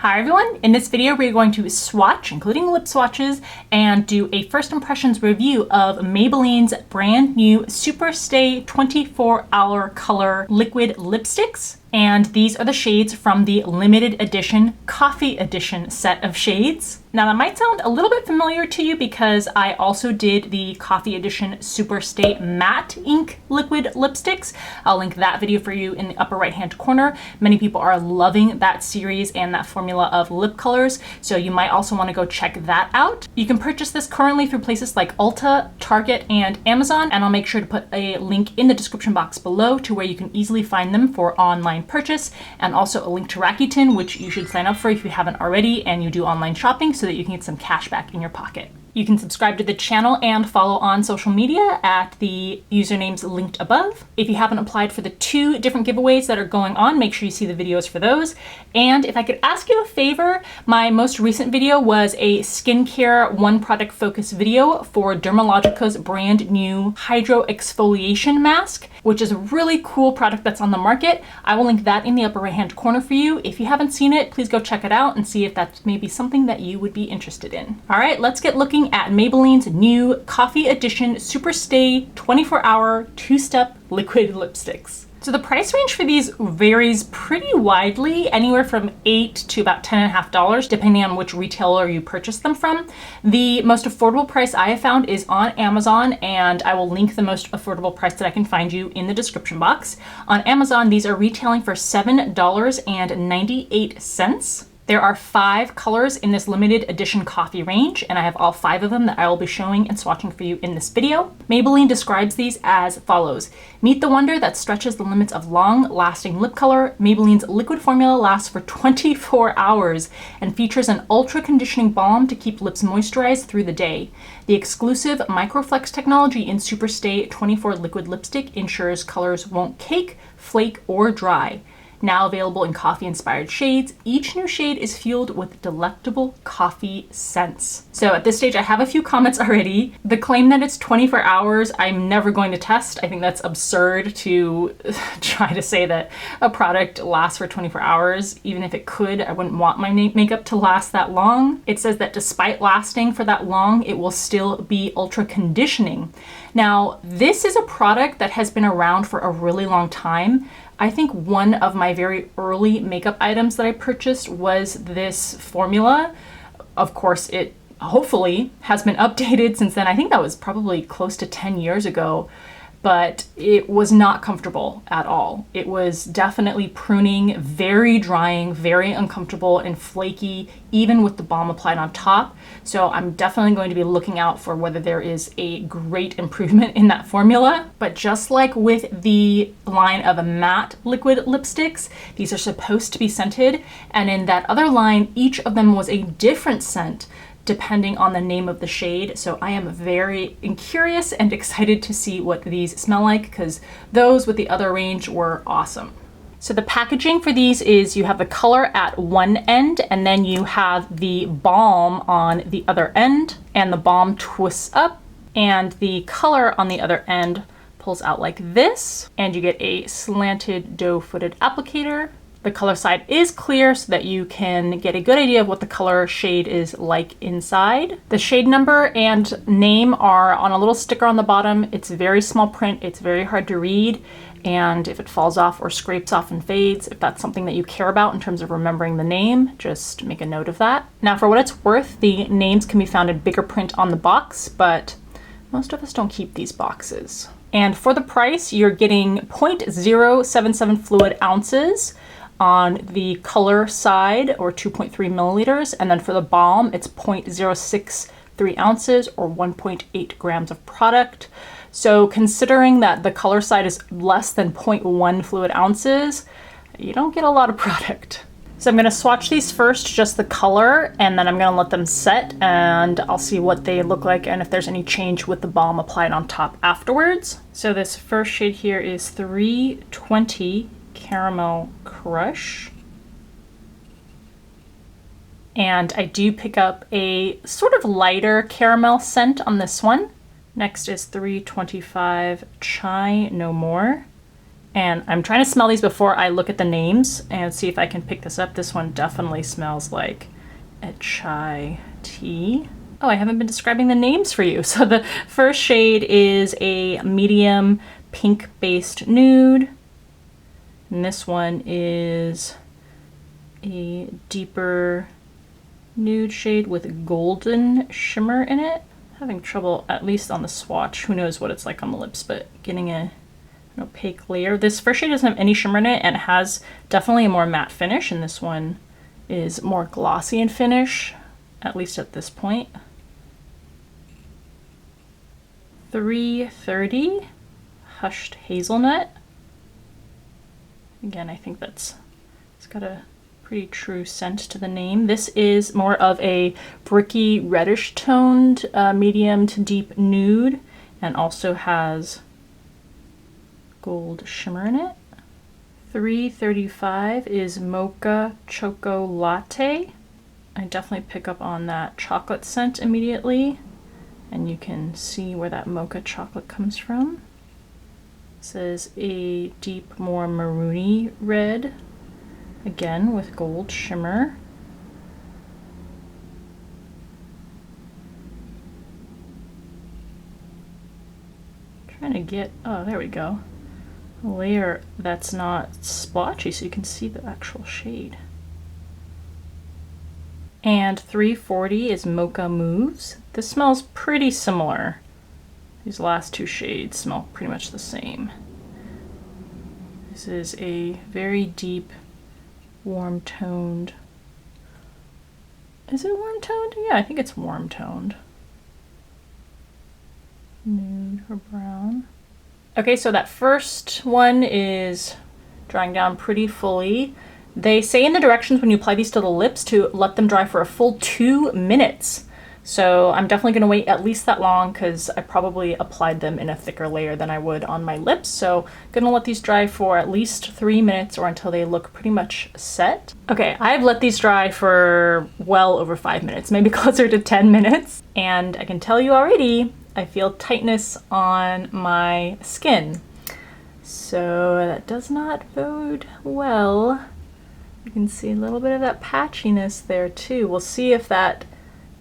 Hi everyone, in this video we're going to swatch, including lip swatches, and do a first impressions review of Maybelline's brand new SuperStay 24-hour color liquid lipsticks. And these are the shades from the limited edition coffee edition set of shades. Now that might sound a little bit familiar to you because I also did the coffee edition SuperStay matte ink liquid lipsticks. I'll link that video for you in the upper right hand corner. Many people are loving that series and that formula of lip colors, so you might also want to go check that out. You can purchase this currently through places like Ulta, Target, and Amazon, and I'll make sure to put a link in the description box below to where you can easily find them for online purchase, and also a link to Rakuten, which you should sign up for if you haven't already and you do online shopping so that you can get some cash back in your pocket. You can subscribe to the channel and follow on social media at the usernames linked above. If you haven't applied for the 2 different giveaways that are going on, make sure you see the videos for those. And if I could ask you a favor, my most recent video was a skincare one product focus video for Dermalogica's brand new Hydro Exfoliation Mask, which is a really cool product that's on the market. I will link that in the upper right hand corner for you. If you haven't seen it, please go check it out and see if that's maybe something that you would be interested in. All right, let's get looking at Maybelline's new Coffee Edition SuperStay 24-hour 2-step liquid lipsticks. So the price range for these varies pretty widely, anywhere from $8 to about $10.50, depending on which retailer you purchase them from. The most affordable price I have found is on Amazon, and I will link the most affordable price that I can find you in the description box. On Amazon, these are retailing for $7.98. There are 5 colors in this limited edition coffee range, and I have all 5 of them that I will be showing and swatching for you in this video. Maybelline describes these as follows. Meet the wonder that stretches the limits of long-lasting lip color. Maybelline's liquid formula lasts for 24 hours and features an ultra-conditioning balm to keep lips moisturized through the day. The exclusive Microflex technology in SuperStay 24 liquid lipstick ensures colors won't cake, flake, or dry. Now available in coffee-inspired shades, each new shade is fueled with delectable coffee scents. So at this stage, I have a few comments already. The claim that it's 24 hours, I'm never going to test. I think that's absurd to try to say that a product lasts for 24 hours. Even if it could, I wouldn't want my makeup to last that long. It says that despite lasting for that long, it will still be ultra conditioning. Now, this is a product that has been around for a really long time. I think one of my very early makeup items that I purchased was this formula. Of course, it hopefully has been updated since then. I think that was probably close to 10 years ago, but it was not comfortable at all. It was definitely pruning, very drying, very uncomfortable and flaky, even with the balm applied on top. So I'm definitely going to be looking out for whether there is a great improvement in that formula. But just like with the line of matte liquid lipsticks, these are supposed to be scented. And in that other line, each of them was a different scent depending on the name of the shade. So I am very curious and excited to see what these smell like, because those with the other range were awesome. So the packaging for these is you have the color at one end and then you have the balm on the other end, and the balm twists up and the color on the other end pulls out like this, and you get a slanted doe-footed applicator. The color side is clear so that you can get a good idea of what the color shade is like inside. The shade number and name are on a little sticker on the bottom. It's very small print, it's very hard to read, and if it falls off or scrapes off and fades, if that's something that you care about in terms of remembering the name, just make a note of that. Now, for what it's worth, the names can be found in bigger print on the box, but most of us don't keep these boxes. And for the price, you're getting 0.077 fluid ounces on the color side, or 2.3 milliliters, and then for the balm it's 0.063 ounces or 1.8 grams of product. So considering that the color side is less than 0.1 fluid ounces, you don't get a lot of product. So I'm going to swatch these first, just the color, and then I'm going to let them set and I'll see what they look like and if there's any change with the balm applied on top afterwards. So this first shade here is 320 Caramel Crush. And I do pick up a sort of lighter caramel scent on this one. Next is 325 Chai No More. And I'm trying to smell these before I look at the names and see if I can pick this up. This one definitely smells like a chai tea. Oh, I haven't been describing the names for you. So the first shade is a medium pink-based nude. And this one is a deeper nude shade with golden shimmer in it. Having trouble, at least on the swatch, who knows what it's like on the lips, but getting an opaque layer. This first shade doesn't have any shimmer in it and it has definitely a more matte finish, and this one is more glossy in finish, at least at this point. 330 Hushed Hazelnut. Again, I think it's got a pretty true scent to the name. This is more of a bricky reddish toned medium to deep nude and also has gold shimmer in it. 335 is Mocha Choco Latte. I definitely pick up on that chocolate scent immediately, and you can see where that mocha chocolate comes from. This is a deep, more maroony red, again with gold shimmer. Trying to get, oh, there we go, a layer that's not splotchy so you can see the actual shade. And 340 is Mocha Moves. This smells pretty similar. These last two shades smell pretty much the same. This is a very deep, warm toned. Is it warm toned? Yeah, I think it's warm toned. Nude or brown. Okay, so that first one is drying down pretty fully. They say in the directions when you apply these to the lips to let them dry for a full 2 minutes. So I'm definitely going to wait at least that long because I probably applied them in a thicker layer than I would on my lips. So I'm going to let these dry for at least 3 minutes or until they look pretty much set. Okay, I've let these dry for well over 5 minutes, maybe closer to 10 minutes. And I can tell you already, I feel tightness on my skin. So that does not bode well. You can see a little bit of that patchiness there too. We'll see if that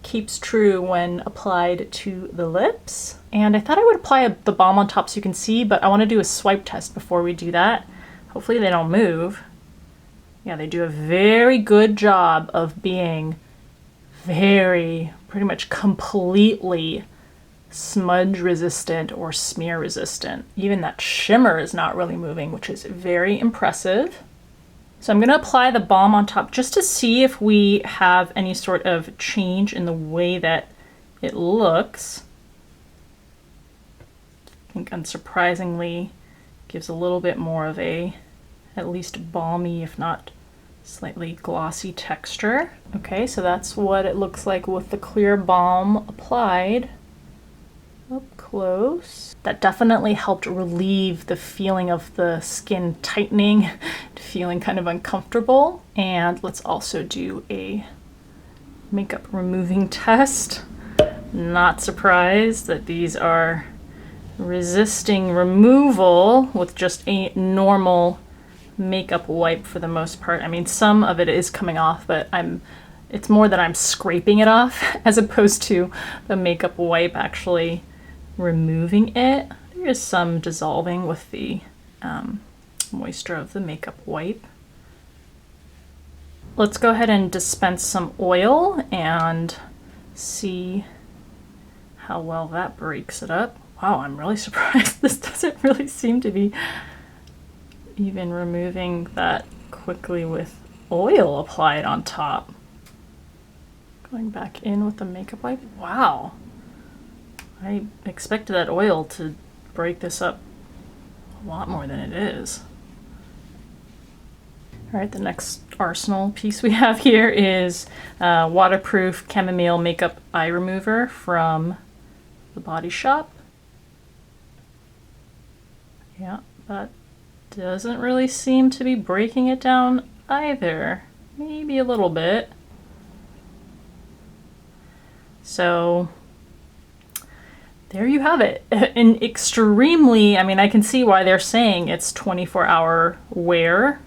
keeps true when applied to the lips. And I thought I would apply the balm on top so you can see, but I want to do a swipe test before we do that. Hopefully they don't move. Yeah, they do a very good job of being pretty much completely smudge resistant or smear resistant. Even that shimmer is not really moving, which is very impressive. So I'm going to apply the balm on top just to see if we have any sort of change in the way that it looks. I think unsurprisingly gives a little bit more of a at least balmy, if not slightly glossy texture. Okay, so that's what it looks like with the clear balm applied. Up close. That definitely helped relieve the feeling of the skin tightening, feeling kind of uncomfortable. And let's also do a makeup removing test. Not surprised that these are resisting removal with just a normal makeup wipe for the most part. I mean, some of it is coming off, but it's more that I'm scraping it off as opposed to the makeup wipe actually removing it. There is some dissolving with the moisture of the makeup wipe. Let's go ahead and dispense some oil and see how well that breaks it up. Wow, I'm really surprised. This doesn't really seem to be even removing that quickly with oil applied on top. Going back in with the makeup wipe. Wow. I expected that oil to break this up a lot more than it is. All right, the next arsenal piece we have here is waterproof chamomile makeup eye remover from the Body Shop. Yeah, that doesn't really seem to be breaking it down either. Maybe a little bit. So there you have it. An extremely, I mean, I can see why they're saying it's 24-hour wear.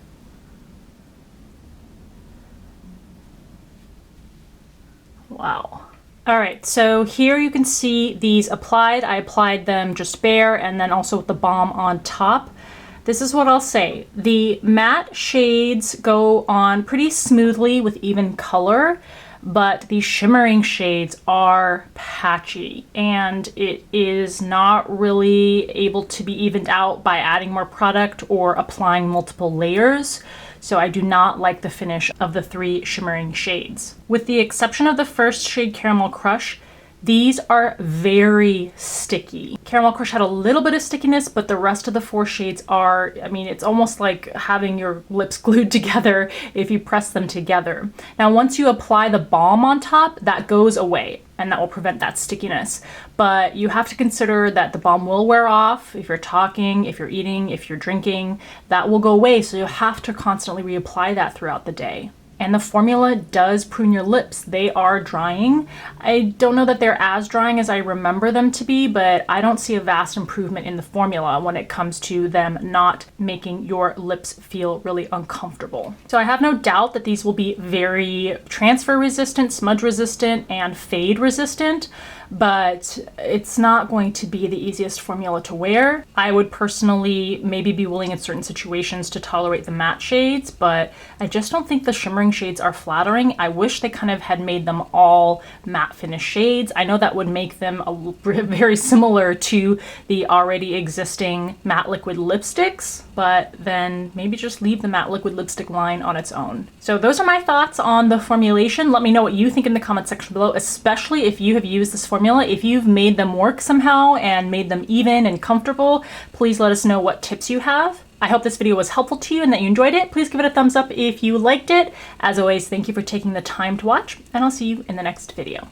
Wow. All right, so here you can see these applied. I applied them just bare and then also with the balm on top. This is what I'll say. The matte shades go on pretty smoothly with even color, but the shimmering shades are patchy and it is not really able to be evened out by adding more product or applying multiple layers. So I do not like the finish of the 3 shimmering shades. With the exception of the first shade, Caramel Crush, these are very sticky. Caramel Crush had a little bit of stickiness, but the rest of the 4 shades are, I mean, it's almost like having your lips glued together if you press them together. Now, once you apply the balm on top, that goes away and that will prevent that stickiness. But you have to consider that the balm will wear off if you're talking, if you're eating, if you're drinking, that will go away. So you'll have to constantly reapply that throughout the day. And the formula does prune your lips. They are drying. I don't know that they're as drying as I remember them to be, but I don't see a vast improvement in the formula when it comes to them not making your lips feel really uncomfortable. So I have no doubt that these will be very transfer resistant, smudge resistant, and fade resistant, but it's not going to be the easiest formula to wear. I would personally maybe be willing in certain situations to tolerate the matte shades, but I just don't think the shimmering shades are flattering. I wish they kind of had made them all matte finish shades. I know that would make them very similar to the already existing matte liquid lipsticks, but then maybe just leave the matte liquid lipstick line on its own. So those are my thoughts on the formulation. Let me know what you think in the comment section below, especially if you have used this formula. If you've made them work somehow and made them even and comfortable, please let us know what tips you have. I hope this video was helpful to you and that you enjoyed it. Please give it a thumbs up if you liked it. As always, thank you for taking the time to watch, and I'll see you in the next video.